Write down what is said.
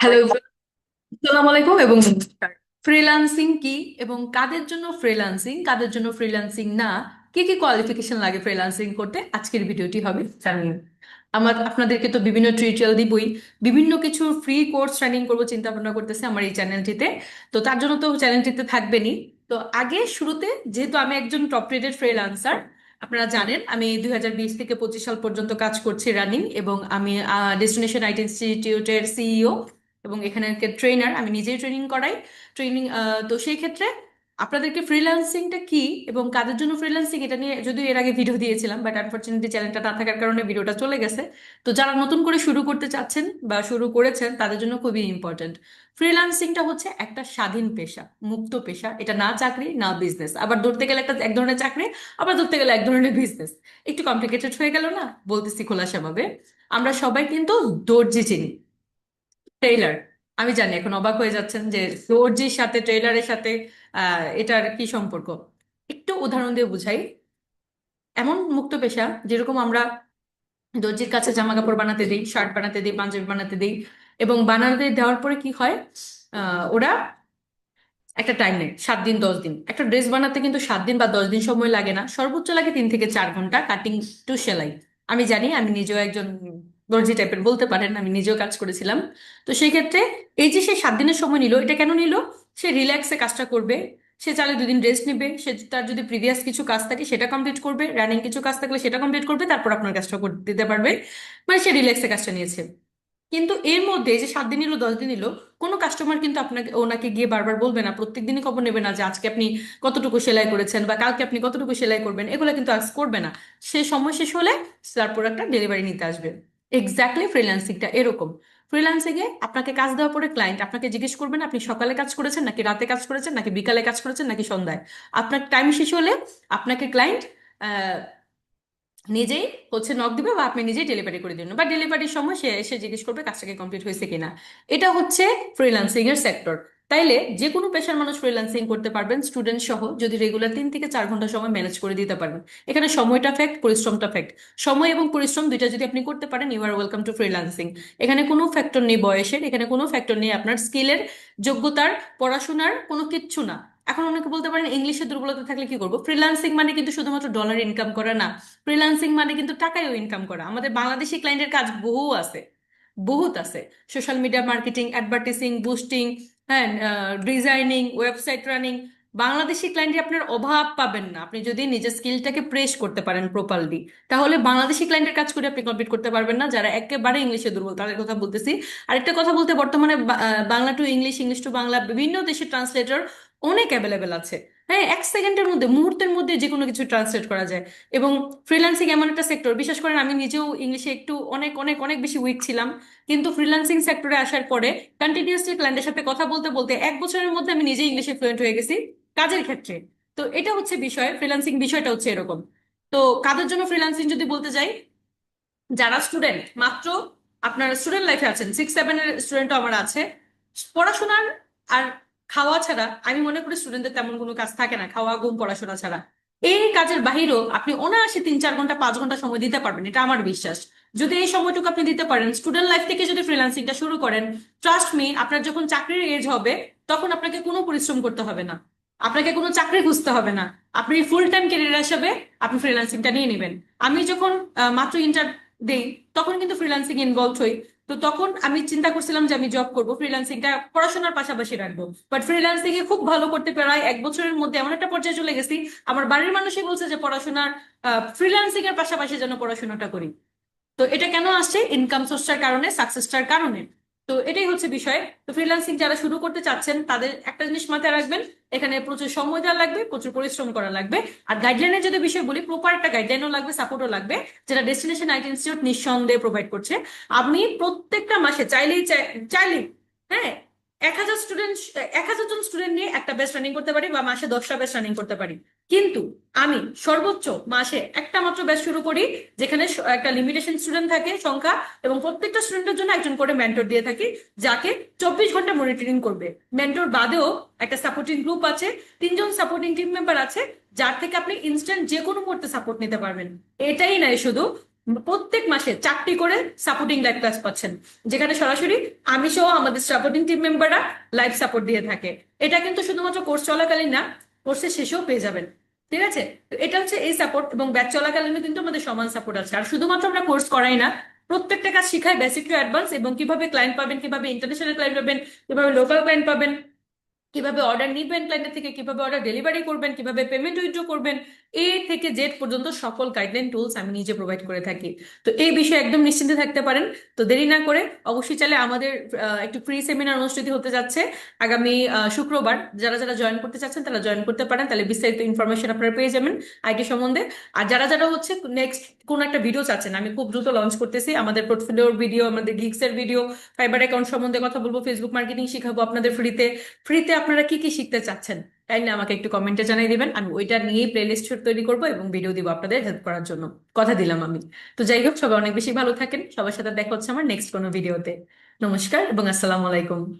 Hello, আসসালামু আলাইকুম এবং নমস্কার। ফ্রিল্যান্সিং কি এবং কাদের জন্য ফ্রিল্যান্সিং, কাদের জন্য ফ্রিল্যান্সিং না, কি কি কোয়ালিফিকেশন লাগে ফ্রিল্যান্সিং করতে, আজকের ভিডিওটি হবে জানিয়ে। আপনাদেরকে তো বিভিন্ন টিউটোরিয়াল দিবই, বিভিন্ন কিছু ফ্রি কোর্স ট্রেনিং করবো চিন্তা ভাবনা করতেছে আমার এই চ্যানেলটিতে। তো তার জন্য তো চ্যানেলটিতে থাকবেনই। তো আগে শুরুতে, যেহেতু আমি একজন টপ রেটেড ফ্রিল্যান্সার, আপনারা জানেন আমি 2020 থেকে 25 সাল পর্যন্ত কাজ করছি রানিং, এবং আমি ডেস্টিনেশন আইটি ইনস্টিটিউটের সিইও এবং এখানে ট্রেনার, আমি নিজেই ট্রেনিং করাই। ট্রেনিং তো সেই ক্ষেত্রে আপনাদেরকে ফ্রিল্যান্সিংটা কি এবং কাদের জন্য ফ্রিল্যান্সিং এটা নিয়ে যদিও এর আগে ভিডিও দিয়েছিলাম, বাট আনফরচুনেটলি চ্যানেলটা না থাকার কারণে ভিডিওটা চলে গেছে। তো যারা নতুন করে শুরু করতে চাচ্ছেন বা শুরু করেছেন তাদের জন্য খুবই ইম্পর্ট্যান্ট। ফ্রিল্যান্সিংটা হচ্ছে একটা স্বাধীন পেশা, মুক্ত পেশা। এটা না চাকরি না বিজনেস, আবার ধরতে গেলে একটা এক ধরনের চাকরি, আবার ধরতে গেলে এক ধরনের বিজনেস। একটু কমপ্লিকেটেড হয়ে গেল না? বলতেছি খোলাসাভাবে। আমরা সবাই কিন্তু দর্জি চিনি, টেইলার। আমি জানি এখন অবাক হয়ে যাচ্ছেন যে দর্জির সাথে টেইলারের সাথে এটার কি সম্পর্ক। একটু উদাহরণ দিয়ে বুঝাই। এমন মুক্ত পেশা যেরকম আমরা দর্জির কাছে জামা কাপড় বানাতে দিই, শার্ট বানাতে দিই, পাঞ্জাবি বানাতে দিই, এবং বানাতে দেওয়ার পরে কি হয়, ওরা একটা টাইম নেই, 7 দিন 10 দিন। একটা ড্রেস বানাতে কিন্তু 7 দিন বা 10 দিন সময় লাগে না, সর্বোচ্চ লাগে 3 থেকে 4 ঘন্টা কাটিং টু সেলাই। আমি জানি, আমি নিজেও একজন দর্জি টাইপের বলতে পারেন, আমি নিজেও কাজ করেছিলাম। তো সেই ক্ষেত্রে এই যে সে 7 দিনের সময় নিল, এটা কেন নিল? সে রিল্যাক্সে কাজটা করবে। সে চাইলে 2 দিন রেস্ট নেবে, সে তার যদি প্রিভিয়াস কিছু কাজ থাকে সেটা কমপ্লিট করবে, রানিং কিছু কাজ থাকলে সেটা কমপ্লিট করবে, তারপর আপনার কাজটা করতে দিতে পারবে। মানে সে রিল্যাক্সে কাজটা নিয়েছে। কিন্তু এর মধ্যে এই যে 7 দিন নিলো 10 দিন নিলো, কোনো কাস্টমার কিন্তু আপনাকে ওনাকে গিয়ে বারবার বলবে না, প্রত্যেক দিনই খবর নেবে না যে আজকে আপনি কতটুকু সেলাই করেছেন বা কালকে আপনি কতটুকু সেলাই করবেন, এগুলো কিন্তু আজ করবে না। সে সময় শেষ হলে তারপর একটা ডেলিভারি নিতে আসবে। এক্স্যাক্টলি ফ্রিল্যান্সিংটা এরকম। ফ্রিল্যান্সিং এ আপনাকে কাজ দেওয়ার পরে ক্লায়েন্ট আপনাকে জিজ্ঞেস করবেন আপনি সকালে কাজ করেছেন নাকি রাতে কাজ করেছেন নাকি বিকালে কাজ করেছেন নাকি সন্ধ্যায়। আপনার টাইম শেষ হলে আপনাকে ক্লায়েন্ট নিজেই নক দিবে, বা আপনি নিজেই ডেলিভারি করে দিন, বা ডেলিভারির সময় সে এসে জিজ্ঞেস করবে কাজটাকে কমপ্লিট হয়েছে কিনা। এটা হচ্ছে ফ্রিল্যান্সিং এর সেক্টর। তাইলে যে কোনো পেশার মানুষ ফ্রিল্যান্সিং করতে পারবেন, স্টুডেন্ট সহ, যদি রেগুলার 3 থেকে 4 ঘন্টা সময় ম্যানেজ করে দিতে পারবেন। এখানে সময়টা ফ্যাক্ট, পরিশ্রমটা ফ্যাক্ট। সময় এবং পরিশ্রম দুইটা যদি আপনি করতে পারেন, you are welcome to freelancing. এখানে কোনো ফ্যাক্টর নেই বয়সের, এখানে কোনো ফ্যাক্টর নেই আপনার স্কিলের, যোগ্যতার, পড়াশোনার, কোনো কিচ্ছু না। এখন অনেকে বলতে পারেন ইংলিশের দুর্বলতা থাকলে কি করবো? ফ্রিল্যান্সিং মানে কিন্তু শুধুমাত্র ডলার ইনকাম করা না, ফ্রিল্যান্সিং মানে কিন্তু টাকায়ও ইনকাম করা। আমাদের বাংলাদেশি ক্লায়েন্টের কাজ বহু আছে, বহুত আছে। Social media marketing, advertising, boosting, হ্যাঁ, ডিজাইনিং, ওয়েবসাইট রানিং। বাংলাদেশি ক্লায়েন্টের আপনার অভাব পাবেন না, আপনি যদি নিজের স্কিলটাকে প্রেস করতে পারেন প্রপারলি। তাহলে বাংলাদেশি ক্লায়েন্টের কাজ করে আপনি কমপ্লিট করতে পারবেন না, যারা একেবারে ইংলিশে দুর্বল তাদের কথা বলতেছি। আরেকটা কথা বলতে, বর্তমানে Bangla to English, English to Bangla বিভিন্ন দেশের ট্রান্সলেটর অনেক অ্যাভেলেবেল আছে। হ্যাঁ, 1 সেকেন্ডের মধ্যে, মুহূর্তের মধ্যে যে কোনো কিছু ট্রান্সলেট করা যায়। এবং ফ্রিল্যান্সিং এমন একটা সেক্টর, বিশেষ করে আমি নিজেও ইংলিশে একটু অনেক অনেক অনেক বেশি উইক ছিলাম, কিন্তু ফ্রিল্যান্সিং সেক্টরে আসার পরে কন্টিনিউয়াসলি ক্লায়েন্টের সাথে কথা বলতে বলতে 1 বছরের মধ্যে আমি নিজে ইংলিশে ফ্লুয়েন্ট হয়ে গেছি কাজের ক্ষেত্রে। তো এটা হচ্ছে বিষয়, ফ্রিল্যান্সিং বিষয়টা হচ্ছে এরকম। তো কাদের জন্য ফ্রিল্যান্সিং যদি বলতে যাই, যারা স্টুডেন্ট মাত্র, আপনার স্টুডেন্ট লাইফে আছেন, 6 7-এর স্টুডেন্টও আমার আছে। পড়াশোনার আর খাওয়া ছাড়া আমি মনে করি স্টুডেন্টদের তেমন কোনো কাজ থাকে না, খাওয়া ঘুম পড়াশোনা ছাড়া। এই কাজের বাহিরেও আপনি অনায়াসে 3 4 ঘন্টা 5 ঘন্টা সময় দিতে পারবেন, এটা আমার বিশ্বাস। যদি এই সময়টুকু আপনি দিতে পারেন, স্টুডেন্ট লাইফ থেকে যদি ফ্রিল্যান্সিংটা শুরু করেন, ট্রাস্ট মি, আপনার যখন চাকরির এজ হবে তখন আপনাকে কোনো পরিশ্রম করতে হবে না, আপনাকে কোনো চাকরি খুঁজতে হবে না। আপনি ফুল টাইম ক্যারিয়ার হিসাবে আপনি ফ্রিল্যান্সিংটা নিয়ে নেবেন। আমি যখন মাত্র ইন্টার দেই তখন কিন্তু ফ্রিল্যান্সিং ইনভলভ হই। তো তখন আমি চিন্তা করছিলাম যে আমি জব করব, ফ্রিল্যান্সিংটা পড়াশোনার পাশাপাশি রাখবো। বাট ফ্রিল্যান্সিং এ খুব ভালো করতে প্রায় 1 বছরের মধ্যে এমন একটা পর্যায়ে চলে গেছি, আমার বাড়ির মানুষই বলছে যে পড়াশোনার ফ্রিল্যান্সিং এর পাশাপাশি যেন পড়াশোনাটা করি। তো এটা কেন আসছে? ইনকাম সোর্সটার কারণে, সাকসেসটার কারণে। তো এটাই হচ্ছে বিষয়। তো ফ্রিল্যান্সিং যারা শুরু করতে চাচ্ছেন তাদের একটা জিনিস মাথায় রাখবেন, এখানে প্রচুর সময় দেওয়া লাগবে, প্রচুর পরিশ্রম করা লাগবে। আর গাইডলাইনের যদি বিষয় বলি, প্রপার একটা গাইডলাইনও লাগবে, সাপোর্টও লাগবে, যেটা ডেস্টিনেশন আইটি ইনস্টিটিউট নিঃসন্দেহে প্রোভাইড করছে। আপনি প্রত্যেকটা মাসে চাইলেই চাইলেই, হ্যাঁ, 1,000 স্টুডেন্ট, 1,000 জন স্টুডেন্ট নিয়ে একটা ব্যাচ রানিং করতে পারি বা মাসে 10টা ব্যাচ রানিং করতে পারি। কিন্তু আমি সর্বোচ্চ মাসে একটা মাত্র ব্যাচ শুরু করি, যেখানে একটা লিমিটেশন স্টুডেন্ট থাকে সংখ্যা, এবং প্রত্যেকটা স্টুডেন্টের জন্য একজন করে মেন্টর দিয়ে থাকি, যাকে 24 ঘন্টা মনিটরিং করবে। মেন্টর বাদেও একটা সাপোর্টিং গ্রুপ আছে, 3 জন সাপোর্টিং টিম মেম্বার আছে, যার থেকে আপনি ইনস্ট্যান্ট যে কোনো মুহূর্তে সাপোর্ট নিতে পারবেন। এটাই নয় শুধু, প্রত্যেক মাসে 4টি করে সাপোর্টিং লাইভ ক্লাস পাচ্ছেন, যেখানে সরাসরি আমি সহ আমাদের সাপোর্টিং টিম মেম্বাররা লাইভ সাপোর্ট দিয়ে থাকে। এটা কিন্তু শুধুমাত্র কোর্স চলাকালীন না, কোর্সের শেষেও পেয়ে যাবেন। ঠিক আছে, তো এটা হচ্ছে এই সাপোর্ট, এবং ব্যাচ চলাকালীনও কিন্তু আমাদের সমান সাপোর্ট আছে। আর শুধুমাত্র আমরা কোর্স করাই না, প্রত্যেকটা কাজ শিখাই বেসিক টু অ্যাডভান্স, এবং কিভাবে ক্লায়েন্ট পাবেন, কিভাবে ইন্টারন্যাশনাল ক্লায়েন্ট পাবেন, কিভাবে লোকাল ক্লায়েন্ট পাবেন, কিভাবে অর্ডার নিবেন ক্লায়েন্টের থেকে, কিভাবে অর্ডার ডেলিভারি করবেন, কিভাবে পেমেন্ট উইথড্র করবেন, এ থেকে জেড পর্যন্ত সকল গাইডলাইন টুলস আমি নিজে প্রোভাইড করে থাকি। তো এই বিষয়ে একদম নিশ্চিন্তে থাকতে পারেন। তো দেরি না করে অবশ্যই চাইলে আমাদের একটু ফ্রি সেমিনার অনুষ্ঠিত হতে যাচ্ছে আগামী শুক্রবার। যারা যারা জয়েন করতে চাচ্ছেন তারা জয়েন করতে পারেন, তাহলে বিস্তারিত ইনফরমেশন আপনারা পেয়ে যাবেন আইটি সম্বন্ধে। আর যারা যারা হচ্ছে নেক্সট কোন একটা ভিডিও চাচ্ছেন, আমি খুব দ্রুত লঞ্চ করতেছি আমাদের পোর্টফোলিওর ভিডিও, আমাদের গিগস এর ভিডিও, ফাইবার অ্যাকাউন্ট সম্বন্ধে কথা বলবো, ফেসবুক মার্কেটিং শিখাবো আপনাদের ফ্রিতে। ফ্রিতে আপনারা কি কি শিখতে চাচ্ছেন কাইন্ডলি আমাকে একটু কমেন্টে জানিয়ে দিবেন, আমি ওইটা নিয়েই প্লেলিস্ট তৈরি করবো এবং ভিডিও দিব আপনাদের হেল্প করার জন্য। কথা দিলাম আমি। তো যাই হোক, সবাই অনেক বেশি ভালো থাকেন, সবার সাথে দেখা হচ্ছে আমার নেক্সট কোনো ভিডিওতে। নমস্কার এবং আসসালামু আলাইকুম।